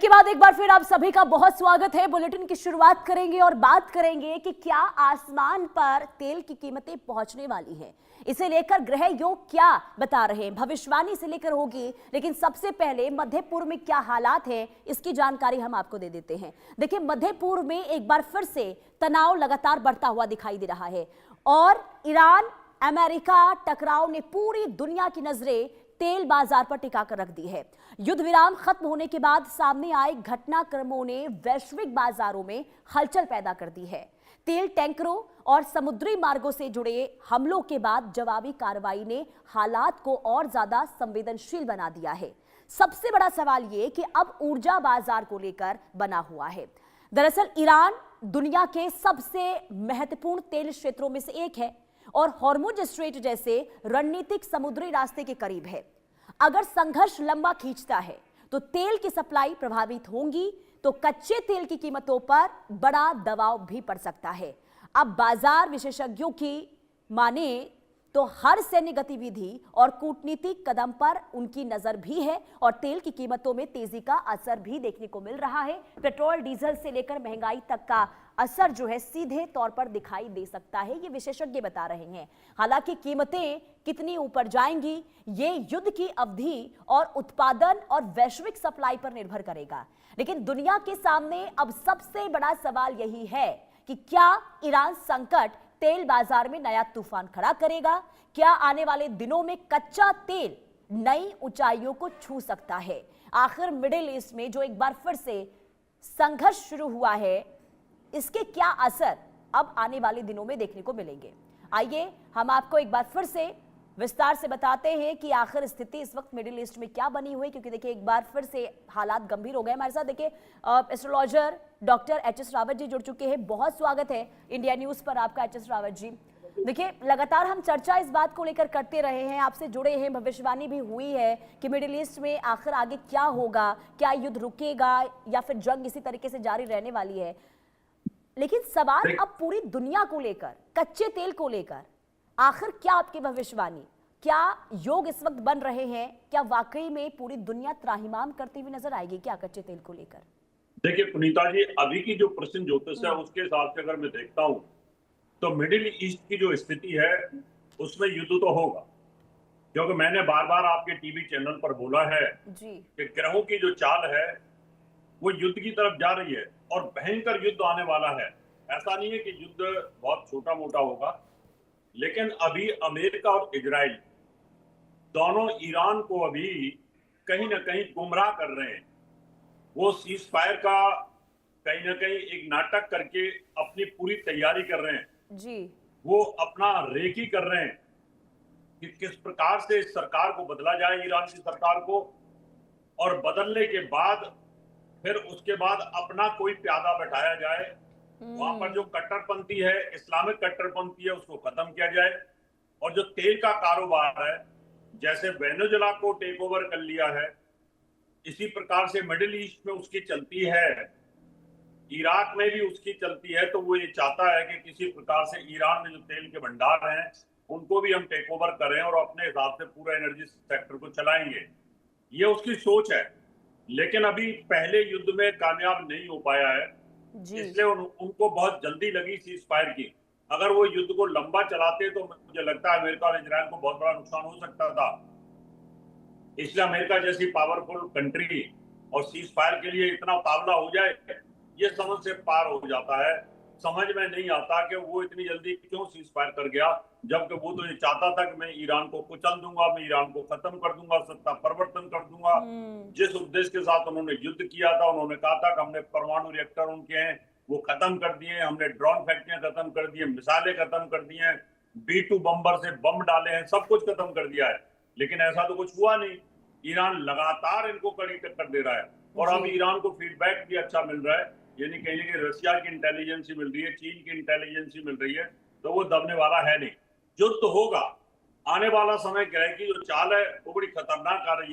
Break के बाद एक बार फिर आप सभी का बहुत स्वागत है। बुलेटिन की शुरुआत करेंगे और बात करेंगे कि क्या आसमान पर तेल की कीमतें पहुंचने वाली हैं। इसे लेकर ग्रह योग क्या बता रहे हैं, भविष्यवाणी से लेकर होगी। लेकिन सबसे पहले मध्य पूर्व में क्या हालात हैं, इसकी जानकारी हम आपको दे देते हैं। देखिए, मध्य पूर्व में एक बार फिर से तनाव लगातार बढ़ता हुआ दिखाई दे रहा है और ईरान अमेरिका टकराव ने पूरी दुनिया की नजरें तेल बाजार पर टिका कर रख दी है। युद्ध विराम खत्म होने के बाद सामने आए घटनाक्रमों ने वैश्विक बाजारों में हलचल पैदा कर दी है। तेल टैंकरों और समुद्री मार्गों से जुड़े हमलों के बाद जवाबी कार्रवाई ने हालात को और ज्यादा संवेदनशील बना दिया है। सबसे बड़ा सवाल यह कि अब ऊर्जा बाजार को लेकर बना हुआ है। दरअसल ईरान दुनिया के सबसे महत्वपूर्ण तेल क्षेत्रों में से एक है और हॉर्मुज स्ट्रेट जैसे रणनीतिक समुद्री रास्ते के करीब है। अगर संघर्ष लंबा खींचता है तो तेल की सप्लाई प्रभावित होंगी, तो कच्चे तेल की कीमतों पर बड़ा दबाव भी पड़ सकता है। अब बाजार विशेषज्ञों की माने तो हर सैन्य गतिविधि और कूटनीतिक कदम पर उनकी नजर भी है और तेल की कीमतों में तेजी का असर भी देखने को मिल रहा है। पेट्रोल डीजल से लेकर महंगाई तक का असर जो है सीधे तौर पर दिखाई दे सकता है, ये विशेषज्ञ बता रहे हैं। हालांकि कीमतें कितनी ऊपर जाएंगी ये युद्ध की अवधि और उत्पादन और वैश्विक सप्लाई पर निर्भर करेगा। लेकिन दुनिया के सामने अब सबसे बड़ा सवाल यही है कि क्या ईरान संकट तेल बाजार में नया तूफान खड़ा करेगा? क्या आने वाले दिनों में कच्चा तेल नई ऊंचाइयों को छू सकता है? आखिर मिडिल ईस्ट में जो एक बार फिर से संघर्ष शुरू हुआ है, इसके क्या असर अब आने वाले दिनों में देखने को मिलेंगे? आइए हम आपको एक बार फिर से विस्तार से बताते हैं कि आखिर स्थिति इस वक्त मिडिल ईस्ट में क्या बनी हुई, क्योंकि देखिए एक बार फिर से हालात गंभीर हो गए। हमारे साथ देखिए astrologer doctor HS. Rawat ji जुड़ चुके हैं। बहुत स्वागत है इंडिया न्यूज पर आपका एच.एस. रावत जी। देखिए, लगातार हम चर्चा इस बात को लेकर करते रहे हैं, आपसे जुड़े हैं, भविष्यवाणी भी हुई है कि मिडिल ईस्ट में आखिर आगे क्या होगा, क्या युद्ध रुकेगा या फिर जंग इसी तरीके से जारी रहने वाली है। लेकिन सवाल अब पूरी दुनिया को लेकर, कच्चे तेल को लेकर, आखिर क्या आपकी भविष्यवाणी, क्या योग इस वक्त बन रहे हैं? क्या वाकई में पूरी दुनिया त्राहिमाम करती हुई नजर आएगी क्या कच्चे तेल को लेकर? देखिए पुनीता जी, अभी की जो प्रश्न ज्योतिष है उसके हिसाब से अगर मैं देखता हूँ तो मिडिल ईस्ट की जो स्थिति है उसमें युद्ध तो होगा, क्योंकि मैंने बार बार आपके टीवी चैनल पर बोला है जी कि ग्रहों की जो चाल है वो युद्ध की तरफ जा रही है और भयंकर युद्ध आने वाला है। ऐसा नहीं है कि युद्ध बहुत छोटा मोटा होगा, लेकिन अभी अमेरिका और इजराइल दोनों ईरान को अभी कहीं ना कहीं गुमराह कर रहे हैं। वो सीज फायर का कहीं ना कहीं एक नाटक करके अपनी पूरी तैयारी कर रहे हैं जी वो अपना रेकी कर रहे हैं कि किस प्रकार से इस सरकार को बदला जाए, ईरान की सरकार को, और बदलने के बाद फिर उसके बाद अपना कोई प्यादा बैठाया जाए। वहां पर जो कट्टरपंथी है, इस्लामिक कट्टरपंथी है, उसको खत्म किया जाए। और जो तेल का कारोबार है, जैसे वेनेजुएला को टेक ओवर कर लिया है, इसी प्रकार से मिडिल ईस्ट में उसकी चलती है, इराक में भी उसकी चलती है। तो वो ये चाहता है कि किसी प्रकार से ईरान में जो तेल के भंडार हैं उनको भी हम टेक ओवर करें और अपने हिसाब से पूरा एनर्जी सेक्टर को चलाएंगे। ये उसकी सोच है, लेकिन अभी पहले युद्ध में कामयाब नहीं हो पाया है, इसलिए उनको बहुत जल्दी लगी सीज फायर की। अगर वो युद्ध को लंबा चलाते तो मुझे लगता है अमेरिका और इजराइल को बहुत बड़ा नुकसान हो सकता था। इसलिए अमेरिका जैसी पावरफुल कंट्री और सीज फायर के लिए इतना उतावला हो जाए, ये समझ से पार हो जाता है। समझ में नहीं आता कि वो इतनी जल्दी क्यों सीज फायर कर गया, जबकि वो तो ये चाहता था कि मैं ईरान को कुचल दूंगा, मैं ईरान को खत्म कर दूंगा, सत्ता परिवर्तन कर दूंगा। जिस उद्देश्य के साथ उन्होंने युद्ध किया था, उन्होंने कहा था कि हमने परमाणु रिएक्टर उनके हैं वो खत्म कर दिए, हमने ड्रोन फैक्ट्रियां खत्म कर दी, मिसाइलें खत्म कर दी हैं, B2 बम्बर से बम डाले हैं, सब कुछ खत्म कर दिया है। लेकिन ऐसा तो कुछ हुआ नहीं। ईरान लगातार इनको कड़ी टक्कर दे रहा है और अब ईरान को फीडबैक भी अच्छा मिल रहा है, यानी कहीं कि रशिया की इंटेलिजेंस मिल रही है, चीन की इंटेलिजेंस मिल रही है, तो वो दबने वाला है नहीं। युद्ध तो होगा। आने वाला समय ग्रह की जो चाल है वो बड़ी खतरनाक आ रही है।